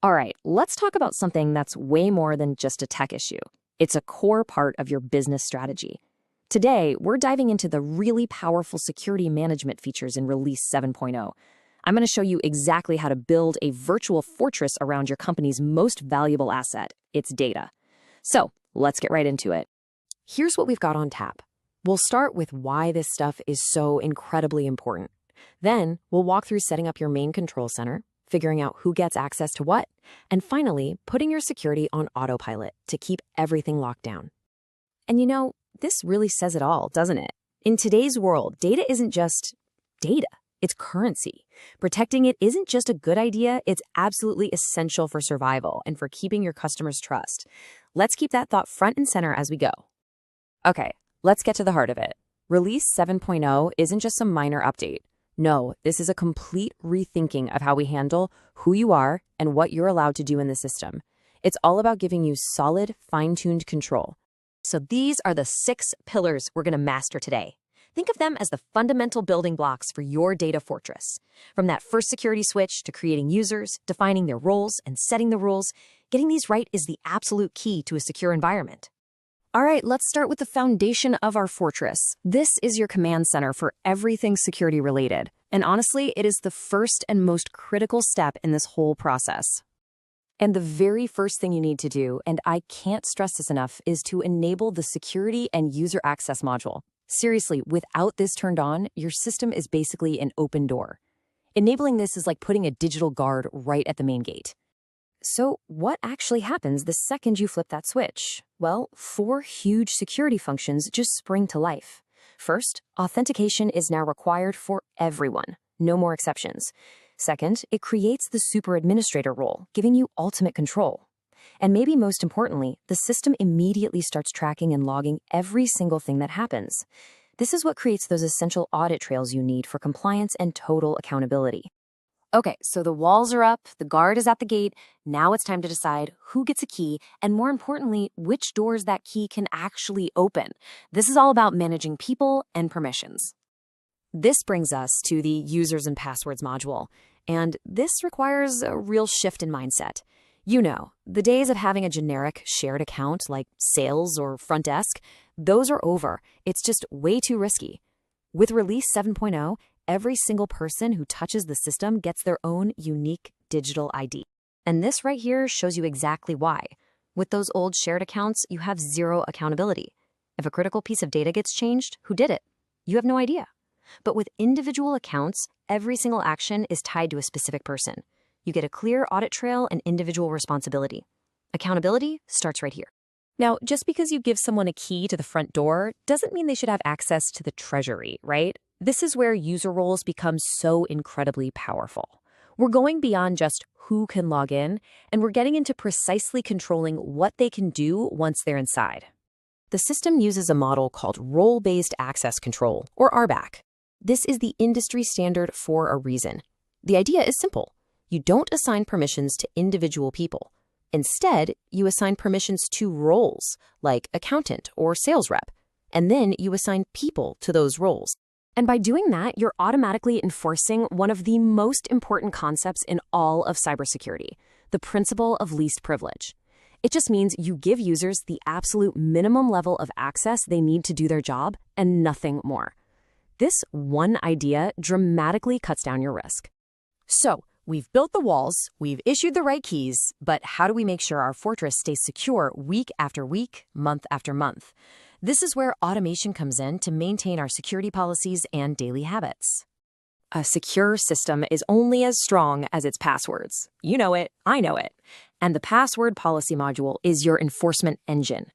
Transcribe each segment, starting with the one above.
All right, let's talk about something that's way more than just a tech issue. It's a core part of your business strategy. Today, we're diving into the really powerful security management features in Release 7.0. I'm going to show you exactly how to build a virtual fortress around your company's most valuable asset, its data. So, let's get right into it. Here's what we've got on tap. We'll start with why this stuff is so incredibly important. Then, we'll walk through setting up your main control center, figuring out who gets access to what, and finally, putting your security on autopilot to keep everything locked down. And you know, this really says it all, doesn't it? In today's world, data isn't just data, it's currency. Protecting it isn't just a good idea, it's absolutely essential for survival and for keeping your customers' trust. Let's keep that thought front and center as we go. Okay, let's get to the heart of it. Release 7.0 isn't just some minor update. No, this is a complete rethinking of how we handle who you are and what you're allowed to do in the system. It's all about giving you solid, fine-tuned control. So these are the 6 pillars we're going to master today. Think of them as the fundamental building blocks for your data fortress. From that first security switch to creating users, defining their roles, and setting the rules, getting these right is the absolute key to a secure environment. All right, let's start with the foundation of our fortress. This is your command center for everything security related. And honestly, it is the first and most critical step in this whole process. And the very first thing you need to do, and I can't stress this enough, is to enable the security and user access module. Seriously, without this turned on, your system is basically an open door. Enabling this is like putting a digital guard right at the main gate. So what actually happens the second you flip that switch? Well, 4 huge security functions just spring to life. First, authentication is now required for everyone, no more exceptions. Second, it creates the super administrator role, giving you ultimate control. And maybe most importantly, the system immediately starts tracking and logging every single thing that happens. This is what creates those essential audit trails you need for compliance and total accountability. Okay, so the walls are up, the guard is at the gate. Now it's time to decide who gets a key, and more importantly, which doors that key can actually open. This is all about managing people and permissions. This brings us to the users and passwords module, and this requires a real shift in mindset. You know, the days of having a generic shared account like sales or front desk, those are over. It's just way too risky. With Release 7.0, every single person who touches the system gets their own unique digital ID. And this right here shows you exactly why. With those old shared accounts, you have zero accountability. If a critical piece of data gets changed, who did it? You have no idea. But with individual accounts, every single action is tied to a specific person. You get a clear audit trail and individual responsibility. Accountability starts right here. Now, just because you give someone a key to the front door doesn't mean they should have access to the treasury, right? This is where user roles become so incredibly powerful. We're going beyond just who can log in, and we're getting into precisely controlling what they can do once they're inside. The system uses a model called role-based access control, or RBAC. This is the industry standard for a reason. The idea is simple. You don't assign permissions to individual people. Instead, you assign permissions to roles, like accountant or sales rep, and then you assign people to those roles. And by doing that, you're automatically enforcing one of the most important concepts in all of cybersecurity, the principle of least privilege. It just means you give users the absolute minimum level of access they need to do their job and nothing more. This one idea dramatically cuts down your risk. So, we've built the walls, we've issued the right keys, but how do we make sure our fortress stays secure week after week, month after month? This is where automation comes in to maintain our security policies and daily habits. A secure system is only as strong as its passwords. You know it, I know it. And the password policy module is your enforcement engine.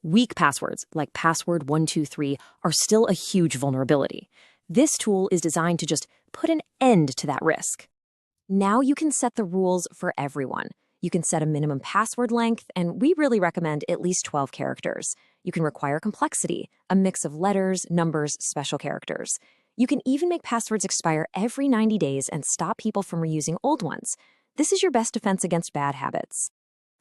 Weak passwords, like password 123, are still a huge vulnerability. This tool is designed to just put an end to that risk. Now you can set the rules for everyone. You can set a minimum password length, and we really recommend at least 12 characters. You can require complexity, a mix of letters, numbers, special characters. You can even make passwords expire every 90 days and stop people from reusing old ones. This is your best defense against bad habits.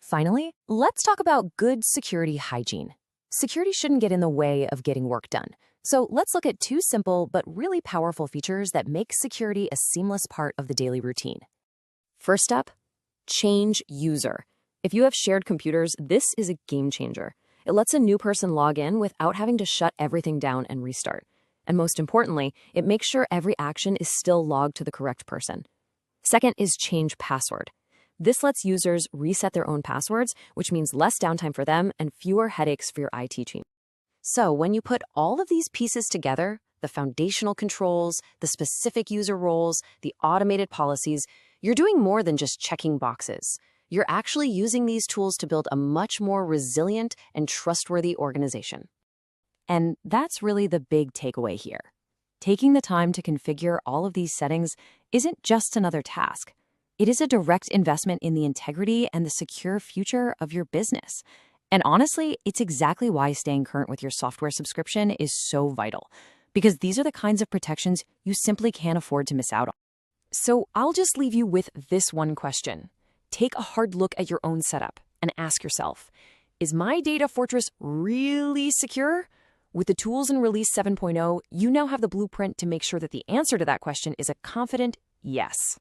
Finally, let's talk about good security hygiene. Security shouldn't get in the way of getting work done. So let's look at 2 simple but really powerful features that make security a seamless part of the daily routine. First up, Change user. If you have shared computers, this is a game changer. It lets a new person log in without having to shut everything down and restart. And most importantly, it makes sure every action is still logged to the correct person. Second is change password. This lets users reset their own passwords, which means less downtime for them and fewer headaches for your IT team. So when you put all of these pieces together, the foundational controls, the specific user roles, the automated policies, you're doing more than just checking boxes. You're actually using these tools to build a much more resilient and trustworthy organization. And that's really the big takeaway here. Taking the time to configure all of these settings isn't just another task. It is a direct investment in the integrity and the secure future of your business. And honestly, it's exactly why staying current with your software subscription is so vital, because these are the kinds of protections you simply can't afford to miss out on. So I'll just leave you with this one question. Take a hard look at your own setup and ask yourself, is my data fortress really secure? With the tools in Release 7.0, you now have the blueprint to make sure that the answer to that question is a confident yes.